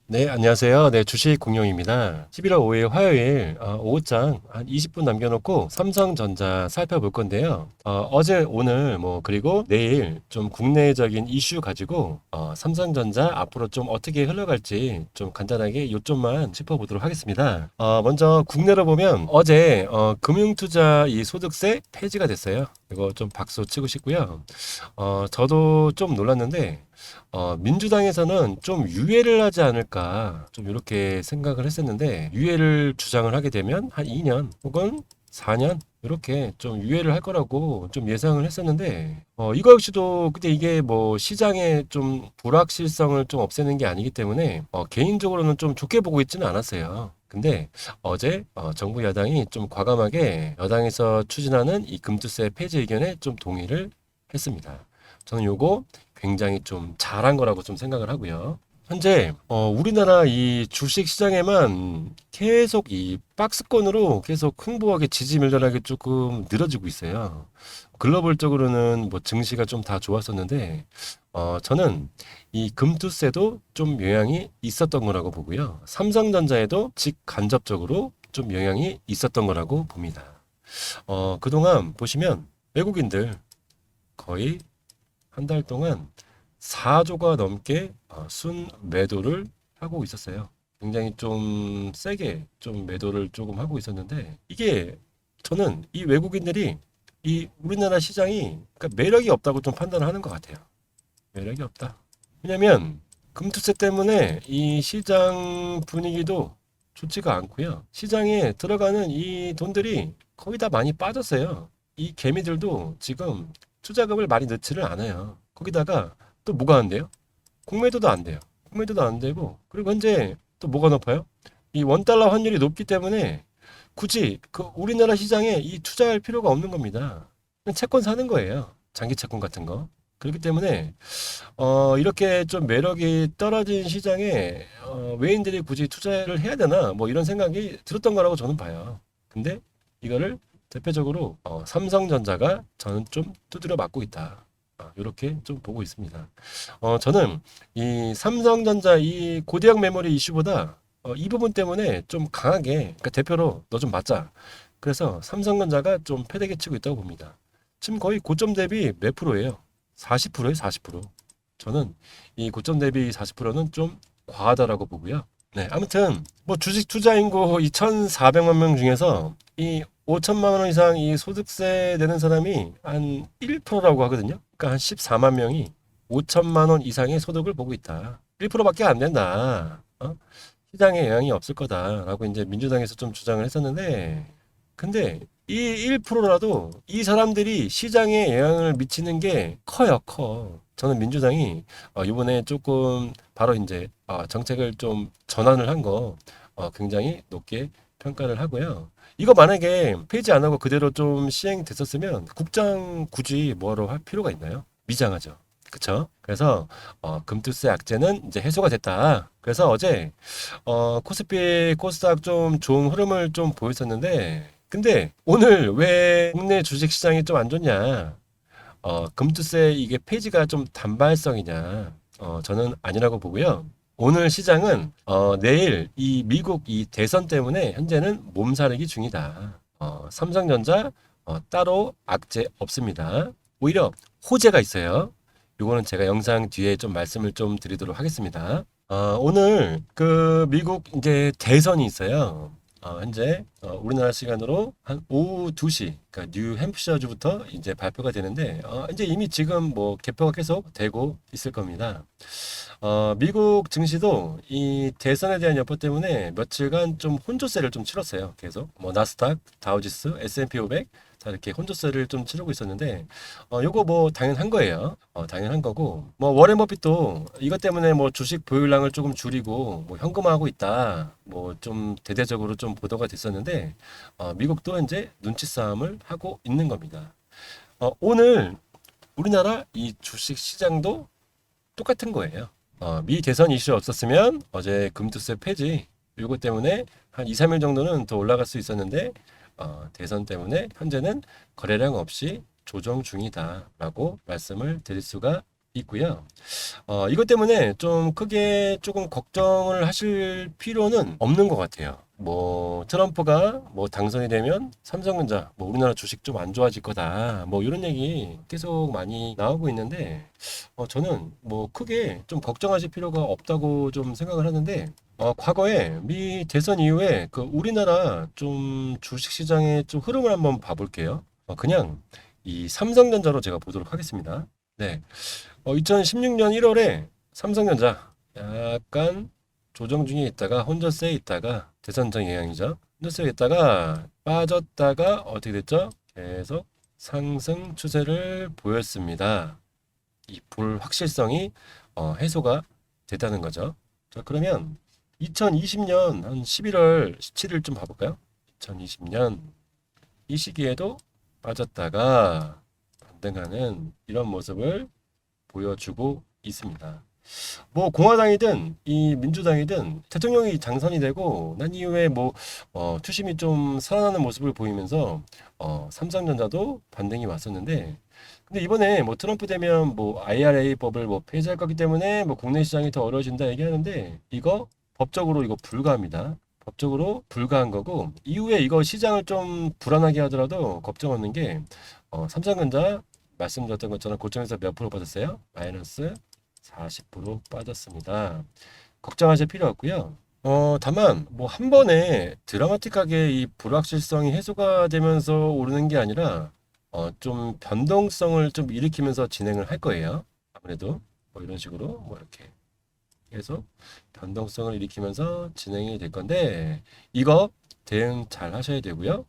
네, 안녕하세요. 네, 주식 공룡입니다. 11월 5일 화요일 오후장 한 20분 남겨놓고 삼성전자 살펴볼 건데요. 어제, 오늘, 그리고 내일 좀 국내적인 이슈 가지고 삼성전자 앞으로 좀 어떻게 흘러갈지 좀 간단하게 요점만 짚어보도록 하겠습니다. 먼저 국내로 보면 어제 금융투자 이 소득세 폐지가 됐어요. 이거 좀 박수 치고 싶고요. 저도 좀 놀랐는데 민주당에서는 좀 유예를 하지 않을까, 좀 이렇게 생각을 했었는데, 유예를 주장을 하게 되면 한 2년 혹은 4년 이렇게 좀 유예를 할 거라고 좀 예상을 했었는데, 이거 역시도 근데 이게 뭐 시장의 좀 불확실성을 좀 없애는 게 아니기 때문에 개인적으로는 좀 좋게 보고 있지는 않았어요. 근데 어제 정부 야당이 좀 과감하게 여당에서 추진하는 이 금투세 폐지 의견에 좀 동의를 했습니다. 저는 요거 굉장히 좀 잘한 거라고 좀 생각을 하고요. 현재 우리나라 이 주식 시장에만 계속 이 박스권으로 계속 횡보하게 지지밀렬하게 조금 늘어지고 있어요. 글로벌적으로는 뭐 증시가 좀 다 좋았었는데 저는 이 금투세도 좀 영향이 있었던 거라고 보고요. 삼성전자에도 직간접적으로 좀 영향이 있었던 거라고 봅니다. 그동안 보시면 외국인들 거의 한 달 동안 4조가 넘게 순 매도를 하고 있었어요. 굉장히 좀 세게 좀 매도를 조금 하고 있었는데 이게 저는 이 외국인들이 이 우리나라 시장이 그러니까 매력이 없다고 좀 판단을 하는 것 같아요. 매력이 없다. 왜냐면 금투세 때문에 이 시장 분위기도 좋지가 않고요. 시장에 들어가는 이 돈들이 거의 다 많이 빠졌어요. 이 개미들도 지금 투자금을 많이 넣지를 않아요. 거기다가 또 뭐가 안 돼요? 공매도도 안 돼요. 공매도도 안 되고 그리고 현재 또 뭐가 높아요? 이 원달러 환율이 높기 때문에 굳이 그 우리나라 시장에 이 투자할 필요가 없는 겁니다. 그냥 채권 사는 거예요. 장기 채권 같은 거. 그렇기 때문에 이렇게 좀 매력이 떨어진 시장에 외인들이 굳이 투자를 해야 되나 뭐 이런 생각이 들었던 거라고 저는 봐요. 근데 이거를 대표적으로 삼성전자가 저는 좀 두드려 맞고 있다. 이렇게 좀 보고 있습니다. 저는 이 삼성전자 이 고대형 메모리 이슈보다 이 부분 때문에 좀 강하게 그러니까 대표로 너 좀 맞자. 그래서 삼성전자가 좀 패대기 치고 있다고 봅니다. 지금 거의 고점 대비 몇 프로예요? 40%예요, 40%. 저는 이 고점 대비 40%는 좀 과하다라고 보고요. 네, 아무튼 뭐 주식 투자 인구 2,400만 명 중에서 이 5천만 원 이상 이 소득세 내는 사람이 한 1%라고 하거든요. 그러니까 한 14만 명이 5천만 원 이상의 소득을 보고 있다. 1%밖에 안 된다. 시장에 영향이 없을 거다라고 이제 민주당에서 좀 주장을 했었는데 근데 이 1%라도 이 사람들이 시장에 영향을 미치는 게 커요, 커. 저는 민주당이 이번에 조금 바로 이제 정책을 좀 전환을 한 거 굉장히 높게 평가를 하고요. 이거 만약에 폐지 안 하고 그대로 좀 시행됐었으면 국장 굳이 뭐하러 할 필요가 있나요? 미장하죠. 그쵸? 그래서 금투세 악재는 이제 해소가 됐다. 그래서 어제 코스피 코스닥 좀 좋은 흐름을 좀 보였었는데 근데 오늘 왜 국내 주식 시장이 좀 안 좋냐? 금투세 이게 폐지가 좀 단발성이냐? 저는 아니라고 보고요. 오늘 시장은 내일 이 미국 이 대선 때문에 현재는 몸살이기 중이다. 삼성전자 따로 악재 없습니다. 오히려 호재가 있어요. 요거는 제가 영상 뒤에 좀 말씀을 좀 드리도록 하겠습니다. 오늘 그 미국 이제 대선이 있어요. 현재 우리나라 시간으로 한 오후 2시, 그러니까 뉴햄프셔주부터 이제 발표가 되는데 이제 이미 지금 뭐 개표가 계속 되고 있을 겁니다. 미국 증시도 이 대선에 대한 여파 때문에 며칠간 좀 혼조세를 좀 치렀어요. 계속 뭐 나스닥, 다우지수, S&P 500 다 이렇게 혼조세를 좀 치르고 있었는데 요거 뭐 당연한 거예요. 당연한 거고 뭐 워렌 버핏도 이것 때문에 뭐 주식 보유량을 조금 줄이고 뭐 현금화하고 있다. 뭐 좀 대대적으로 좀 보도가 됐었는데 미국도 이제 눈치 싸움을 하고 있는 겁니다. 오늘 우리나라 이 주식 시장도 똑같은 거예요. 미 대선 이슈 없었으면 어제 금투세 폐지 이거 때문에 한 2, 3일 정도는 더 올라갈 수 있었는데 대선 때문에 현재는 거래량 없이 조정 중이다라고 말씀을 드릴 수가 있고요. 이것 때문에 좀 크게 조금 걱정을 하실 필요는 없는 것 같아요. 뭐 트럼프가 뭐 당선이 되면 삼성전자 뭐 우리나라 주식 좀 안 좋아질 거다 뭐 이런 얘기 계속 많이 나오고 있는데 저는 뭐 크게 좀 걱정하실 필요가 없다고 좀 생각을 하는데 과거에 미 대선 이후에 그 우리나라 좀 주식 시장의 좀 흐름을 한번 봐볼게요. 그냥 이 삼성전자로 제가 보도록 하겠습니다. 네. 2016년 1월에 삼성전자 약간 조정 중에 있다가 혼저세에 있다가 대선정 영향이죠. 혼저세에 있다가 빠졌다가 어떻게 됐죠? 계속 상승 추세를 보였습니다. 이 불확실성이 해소가 됐다는 거죠. 자, 그러면 2020년 한 11월 17일 좀 봐볼까요? 2020년 이 시기에도 빠졌다가 반등하는 이런 모습을 보여주고 있습니다. 뭐 공화당이든 이 민주당이든 대통령이 당선이 되고 난 이후에 뭐 투심이 좀 살아나는 모습을 보이면서 삼성전자도 반등이 왔었는데 근데 이번에 뭐 트럼프 되면 뭐 IRA법을 뭐 폐지할 거기 때문에 뭐 국내 시장이 더 어려워진다 얘기하는데 이거 법적으로 이거 불가합니다. 법적으로 불가한 거고 이후에 이거 시장을 좀 불안하게 하더라도 걱정 없는 게 삼성전자 말씀드렸던 것처럼 고점에서 몇 프로 빠졌어요? 마이너스 40% 빠졌습니다. 걱정하실 필요 없고요. 다만 뭐 한 번에 드라마틱하게 이 불확실성이 해소가 되면서 오르는 게 아니라 좀 변동성을 좀 일으키면서 진행을 할 거예요. 아무래도 뭐 이런 식으로 뭐 이렇게 계속 변동성을 일으키면서 진행이 될 건데 이거 대응 잘 하셔야 되고요.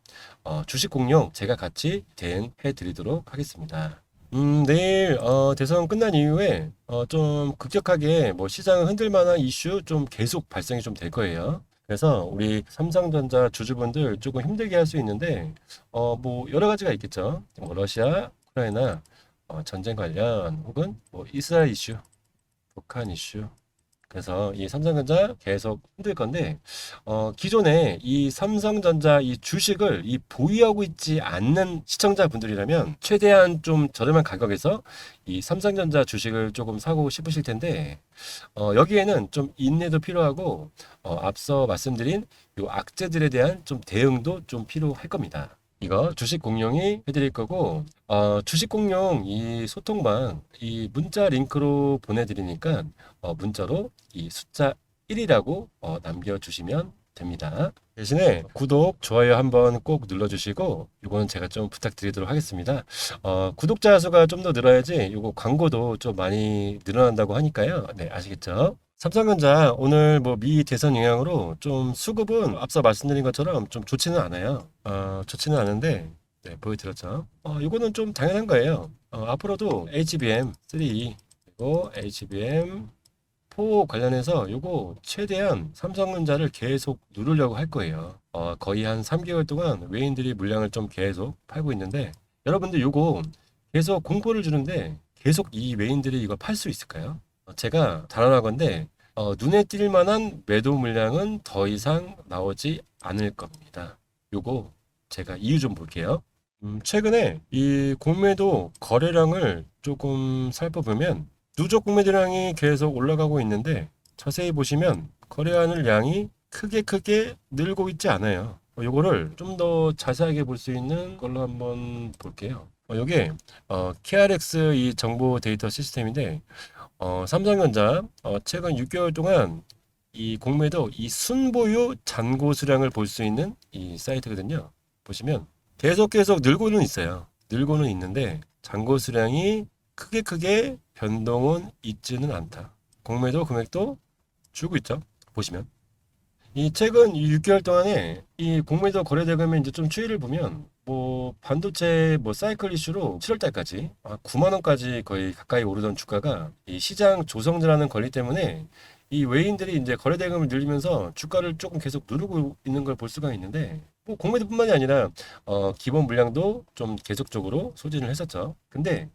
주식 공룡 제가 같이 대응해 드리도록 하겠습니다. 내일 대선 끝난 이후에 좀 급격하게 뭐 시장을 흔들 만한 이슈 좀 계속 발생이 좀 될 거예요. 그래서 우리 삼성전자 주주분들 조금 힘들게 할 수 있는데 뭐 여러 가지가 있겠죠. 뭐 러시아, 우크라이나 전쟁 관련 혹은 뭐 이스라엘 이슈, 북한 이슈 그래서 이 삼성전자 계속 힘들 건데 기존에 이 삼성전자 이 주식을 이 보유하고 있지 않는 시청자분들이라면 최대한 좀 저렴한 가격에서 이 삼성전자 주식을 조금 사고 싶으실 텐데 여기에는 좀 인내도 필요하고 앞서 말씀드린 요 악재들에 대한 좀 대응도 좀 필요할 겁니다. 이거 주식 공룡이 해드릴 거고 주식 공룡 이 소통방 이 문자 링크로 보내드리니까 문자로 이 숫자 1이라고 남겨주시면 됩니다. 대신에 구독, 좋아요 한번 꼭 눌러주시고 이거는 제가 좀 부탁드리도록 하겠습니다. 구독자 수가 좀 더 늘어야지 이거 광고도 좀 많이 늘어난다고 하니까요. 네, 아시겠죠? 삼성전자 오늘 뭐 미 대선 영향으로 좀 수급은 앞서 말씀드린 것처럼 좀 좋지는 않아요. 좋지는 않은데 네, 보여드렸죠. 이거는 좀 당연한 거예요. 앞으로도 HBM3 그리고 HBM4 관련해서 요거 최대한 삼성전자를 계속 누르려고 할 거예요. 거의 한 3개월 동안 외인들이 물량을 좀 계속 팔고 있는데 여러분들 요거 계속 공포를 주는데 계속 이 외인들이 이거 팔 수 있을까요? 제가 단언하건대 눈에 띌 만한 매도 물량은 더 이상 나오지 않을 겁니다. 요거 제가 이유 좀 볼게요. 최근에 이 공매도 거래량을 조금 살펴보면 누적 공매도량이 계속 올라가고 있는데 자세히 보시면 거래하는 양이 크게 늘고 있지 않아요. 요거를 좀 더 자세하게 볼 수 있는 걸로 한번 볼게요. 요게 KRX 이 정보 데이터 시스템인데 삼성전자 최근 6개월 동안 이 공매도 이 순보유 잔고 수량을 볼 수 있는 이 사이트거든요. 보시면 계속 늘고는 있어요. 늘고는 있는데 잔고 수량이 크게 변동은 있지는 않다. 공매도 금액도 줄고 있죠. 보시면 이 최근 6개월 동안에 이 공매도 거래 대금의 이제 좀 추이를 보면 뭐 반도체 뭐 사이클 이슈로 7월 달까지 9만 원까지 거의 가까이 오르던 주가가 이 시장 조성이라는 권리 때문에 이 외인들이 이제 거래 대금을 늘리면서 주가를 조금 계속 누르고 있는 걸 볼 수가 있는데 뭐 공매도뿐만이 아니라 기본 물량도 좀 계속적으로 소진을 했었죠. 근데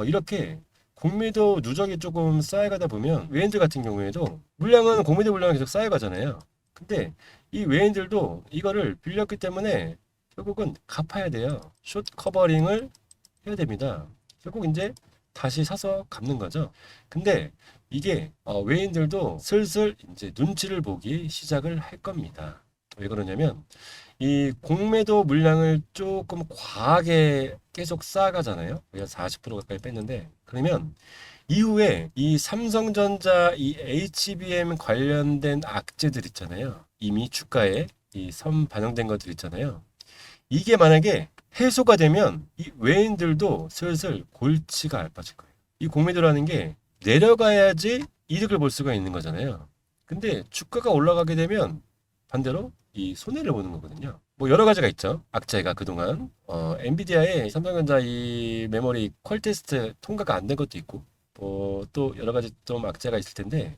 이렇게 공매도 누적이 조금 쌓여가다 보면 외인들 같은 경우에도 물량은 공매도 물량이 계속 쌓여가잖아요. 근데 이 외인들도 이거를 빌렸기 때문에 결국은 갚아야 돼요. 숏 커버링을 해야 됩니다. 결국 이제 다시 사서 갚는 거죠. 근데 이게 외인들도 슬슬 이제 눈치를 보기 시작을 할 겁니다. 왜 그러냐면 이 공매도 물량을 조금 과하게 계속 쌓아가잖아요. 그래서 40% 가까이 뺐는데 그러면 이후에 이 삼성전자 이 HBM 관련된 악재들 있잖아요. 이미 주가에 이 선 반영된 것들 있잖아요. 이게 만약에 해소가 되면 이 외인들도 슬슬 골치가 얇아질 거예요. 이 공매도라는 게 내려가야지 이득을 볼 수가 있는 거잖아요. 근데 주가가 올라가게 되면 반대로 이 손해를 보는 거거든요. 뭐 여러 가지가 있죠. 악재가 그동안 엔비디아의 삼성전자 이 메모리 퀄 테스트 통과가 안 된 것도 있고 뭐 또 여러 가지 좀 악재가 있을 텐데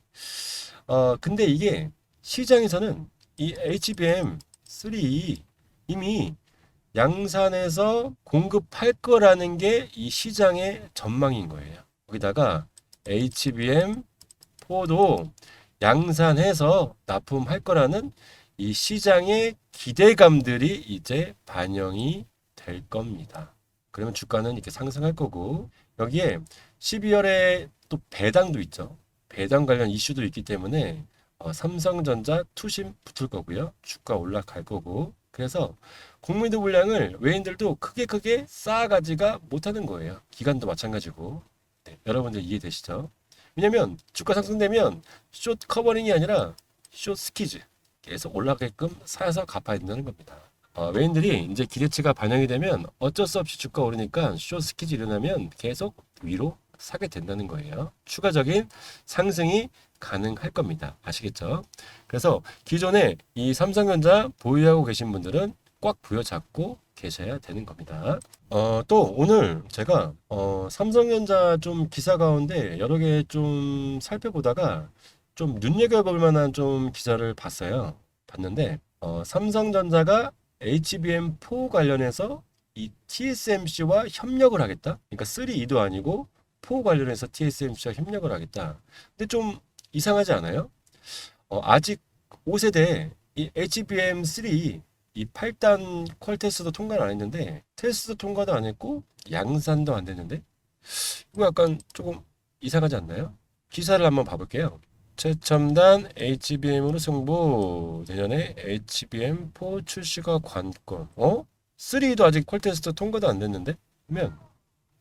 근데 이게 시장에서는 이 HBM3 이미 양산에서 공급할 거라는 게 이 시장의 전망인 거예요. 거기다가 HBM4도 양산해서 납품할 거라는 이 시장의 기대감들이 이제 반영이 될 겁니다. 그러면 주가는 이렇게 상승할 거고 여기에 12월에 또 배당도 있죠. 배당 관련 이슈도 있기 때문에 삼성전자 투심 붙을 거고요. 주가 올라갈 거고 그래서 공매도 물량을 외인들도 크게 쌓아가지가 못하는 거예요. 기간도 마찬가지고. 네, 여러분들 이해되시죠? 왜냐면 주가 상승되면 숏 커버링이 아니라 숏 스퀴즈 계속 올라가게끔 사서 갚아야 된다는 겁니다. 외인들이 이제 기대치가 반영이 되면 어쩔 수 없이 주가 오르니까 숏 스퀴즈 일어나면 계속 위로 사게 된다는 거예요. 추가적인 상승이 가능할 겁니다. 아시겠죠? 그래서 기존에 이 삼성전자 보유하고 계신 분들은 꽉 부여잡고 계셔야 되는 겁니다. 또 오늘 제가 삼성전자 좀 기사 가운데 여러 개 좀 살펴보다가 좀 눈여겨볼 만한 좀 기사를 봤는데 삼성전자가 HBM4 관련해서 이 TSMC와 협력을 하겠다. 그러니까 3E도 아니고 4 관련해서 TSMC와 협력을 하겠다. 근데 좀 이상하지 않아요? 아직 5세대 이 HBM3 이 8단 퀄 테스트도 통과를 안 했는데 테스트도 통과도 안 했고 양산도 안 됐는데 이거 약간 조금 이상하지 않나요? 기사를 한번 봐볼게요. 최첨단 HBM으로 승부 내년에 HBM4 출시가 관건 3도 아직 퀄 테스트 통과도 안 됐는데 그러면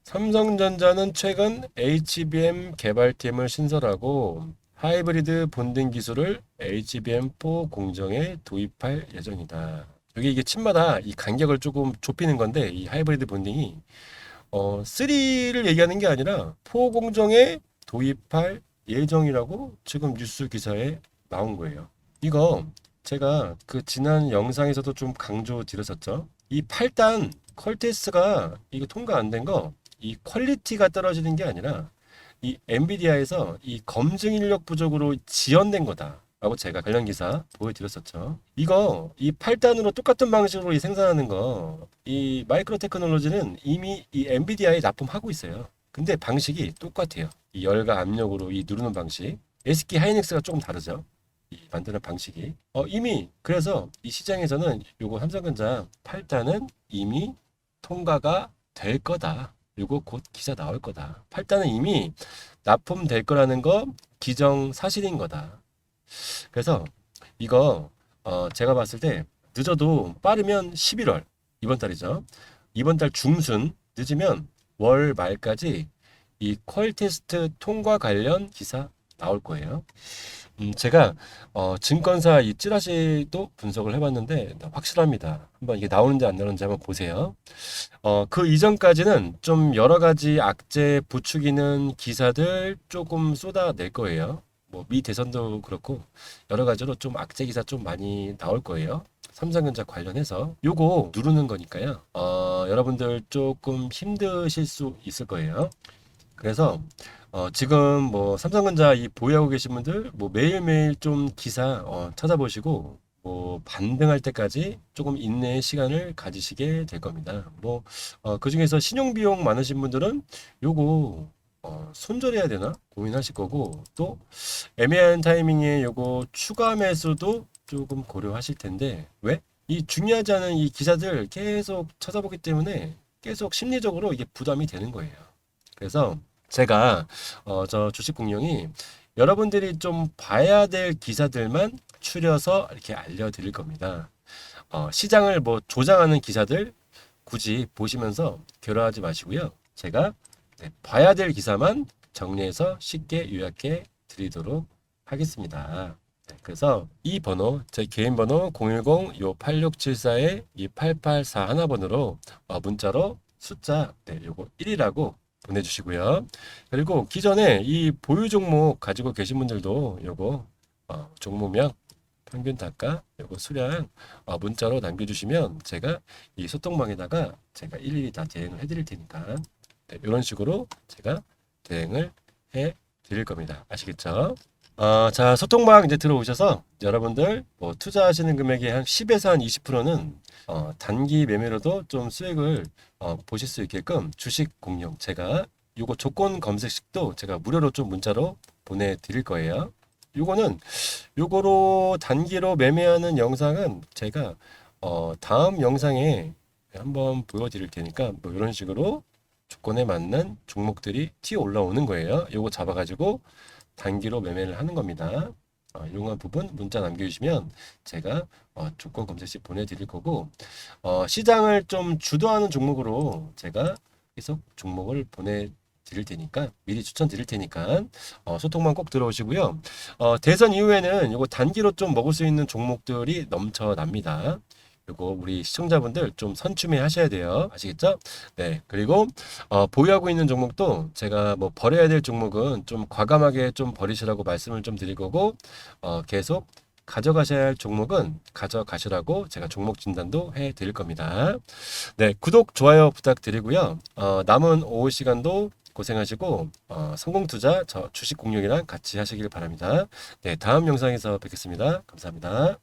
삼성전자는 최근 HBM 개발팀을 신설하고 하이브리드 본딩 기술을 HBM4 공정에 도입할 예정이다. 이게 칩마다 이 간격을 조금 좁히는 건데 이 하이브리드 본딩이 3를 얘기하는 게 아니라 4 공정에 도입할 예정이라고 지금 뉴스 기사에 나온 거예요. 이거 제가 그 지난 영상에서도 좀 강조 드렸었죠. 이 8단 퀄테스트가 이거 통과 안 된 거 이 퀄리티가 떨어지는 게 아니라 이 엔비디아에서 이 검증 인력 부족으로 지연된 거다라고 제가 관련 기사 보여드렸었죠. 이거 이 8단으로 똑같은 방식으로 이 생산하는 거 이 마이크로 테크놀로지는 이미 이 엔비디아에 납품하고 있어요. 근데 방식이 똑같아요. 이 열과 압력으로 이 누르는 방식. SK 하이닉스가 조금 다르죠. 이 만드는 방식이. 이미 그래서 이 시장에서는 요거 삼성전자 8단은 이미 통과가 될 거다. 요거 곧 기사 나올 거다. 8단은 이미 납품될 거라는 거 기정사실인 거다. 그래서 이거 제가 봤을 때 늦어도 빠르면 11월 이번 달이죠. 이번 달 중순 늦으면 월 말까지 이 퀄 테스트 통과 관련 기사 나올 거예요. 제가 증권사 이 찌라시도 분석을 해봤는데 확실합니다. 한번 이게 나오는지 안 나오는지 한번 보세요. 그 이전까지는 좀 여러 가지 악재 부추기는 기사들 조금 쏟아낼 거예요. 뭐 미 대선도 그렇고 여러 가지로 좀 악재 기사 좀 많이 나올 거예요. 삼성전자 관련해서 요거 누르는 거니까요. 여러분들 조금 힘드실 수 있을 거예요. 그래서 지금 뭐 삼성전자 이 보유하고 계신 분들 뭐 매일매일 좀 기사 찾아보시고 뭐 반등할 때까지 조금 인내의 시간을 가지시게 될 겁니다. 뭐 그중에서 신용 비용 많으신 분들은 요거 손절해야 되나 고민하실 거고 또 애매한 타이밍에 요거 추가 매수도 조금 고려하실 텐데 왜? 이 중요하지 않은 이 기사들 계속 찾아보기 때문에 계속 심리적으로 이게 부담이 되는 거예요. 그래서 제가 저 주식 공룡이 여러분들이 좀 봐야 될 기사들만 추려서 이렇게 알려드릴 겁니다. 시장을 뭐 조장하는 기사들 굳이 보시면서 괴로워하지 마시고요. 제가 봐야 될 기사만 정리해서 쉽게 요약해 드리도록 하겠습니다. 그래서 이 번호, 제 개인 번호 010-8674-2884 하나번으로 문자로 숫자 요거 1이라고 보내주시고요. 그리고 기존에 이 보유 종목 가지고 계신 분들도 요거 종목명, 평균 단가, 요거 수량 문자로 남겨주시면 제가 이 소통방에다가 제가 일일이 다 대응을 해드릴 테니까 이런 식으로 제가 대응을 해 드릴 겁니다. 아시겠죠? 자, 소통방 이제 들어오셔서 여러분들 뭐 투자하시는 금액의 한 10에서 한 20%는 단기 매매로도 좀 수익을 보실 수 있게끔 주식 공룡 제가 요거 조건 검색식도 제가 무료로 좀 문자로 보내드릴 거예요. 요거로 단기로 매매하는 영상은 제가 다음 영상에 한번 보여드릴 테니까 뭐 이런 식으로 조건에 맞는 종목들이 튀어 올라오는 거예요. 요거 잡아가지고 단기로 매매를 하는 겁니다. 이런 부분 문자 남겨주시면 제가 조건 검색식 보내드릴 거고 시장을 좀 주도하는 종목으로 제가 계속 종목을 보내드릴 테니까 미리 추천드릴 테니까 소통만 꼭 들어오시고요. 대선 이후에는 이거 단기로 좀 먹을 수 있는 종목들이 넘쳐납니다. 요거 우리 시청자분들 좀 선춤해 하셔야 돼요. 아시겠죠? 네. 그리고 보유하고 있는 종목도 제가 뭐 버려야 될 종목은 좀 과감하게 좀 버리시라고 말씀을 좀 드릴 거고 계속 가져가셔야 할 종목은 가져가시라고 제가 종목 진단도 해 드릴 겁니다. 네. 구독, 좋아요 부탁드리고요. 남은 오후 시간도 고생하시고 성공 투자 저 주식 공룡이랑 같이 하시길 바랍니다. 네. 다음 영상에서 뵙겠습니다. 감사합니다.